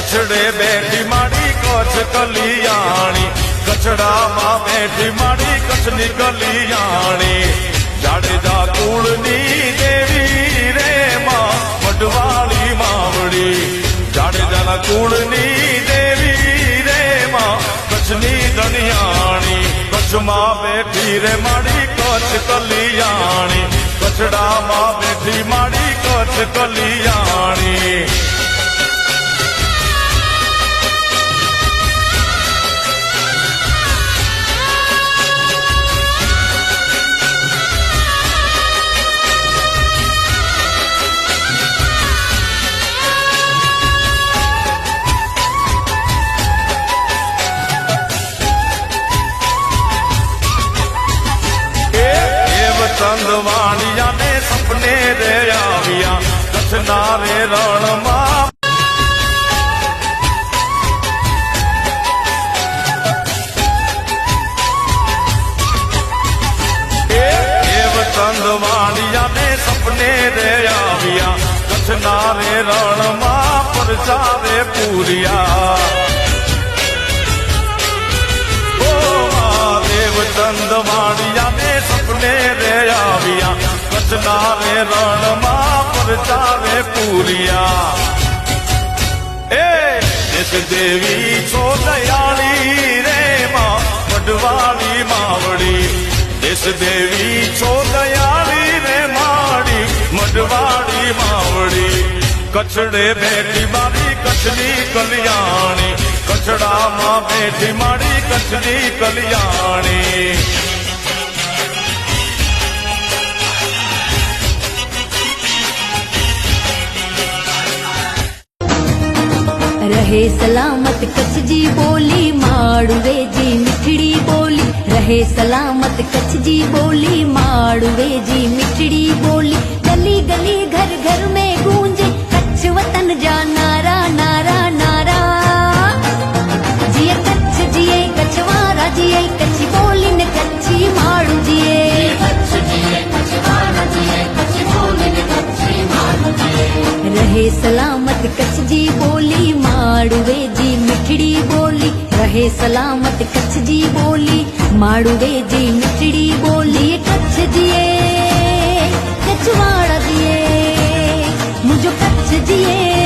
कछड़े बैठी माड़ी कच्छ कलियाणी कछड़ा मां बैठी माड़ी कच्छनी कलियाणी जाडेजा कुळनी देवी रे मां वडवाळी मावड़ी जाडेजा कुळनी देवी रे मां कच्छनी धनियाणी कच्छ मां बैठी रे माड़ी कच्छ कलियाणी कछड़ा मां बैठी माड़ी कच्छ कलियाणी चंदवाणिया ने सपने रे आविया कच्छना रे रण मां चंदवाणिया ने सपने रे आविया कच्छना रे रण मां परचा रे पूरिया चंदवाणिया ने सपने रे आविया कच्छना रे रण मां परचा रे पूरिया देश देवी छो दयाली रे मां वडवाळी मावड़ी देश देवी छो दयाली रे माड़ी वडवाळी मावड़ी कछड़े बैठी मारी कच्छनी कलियाणी कछड़ा मां बैठी माड़ी कच्छनी कलियाणी रहे सलामत कच्छ जी बोली माड़ुवे जी मिठड़ी बोली रहे सलामत कच्छ जी बोली माड़ुवे जी मिठड़ी बोली गली गली घर घर में गूंजे कच्छ वतन जा नारा नारा नारा जिए कच्छ जिए कच्छवारा जिए कच्ची बोली ने कच्ची माड़ू जिए कच्छ जिए कच्छवारा जिए कच्ची बोली ने कच्ची माड़ू जिए रहे सलामत कच्छ जी बोली माड़ुवे जी मिठड़ी बोली रहे सलामत कच्छ जी बोली माड़ुवे जी मिठड़ी बोली कच्छ जिए कच्छवाड़ा जिए मुझो कच्छ जिए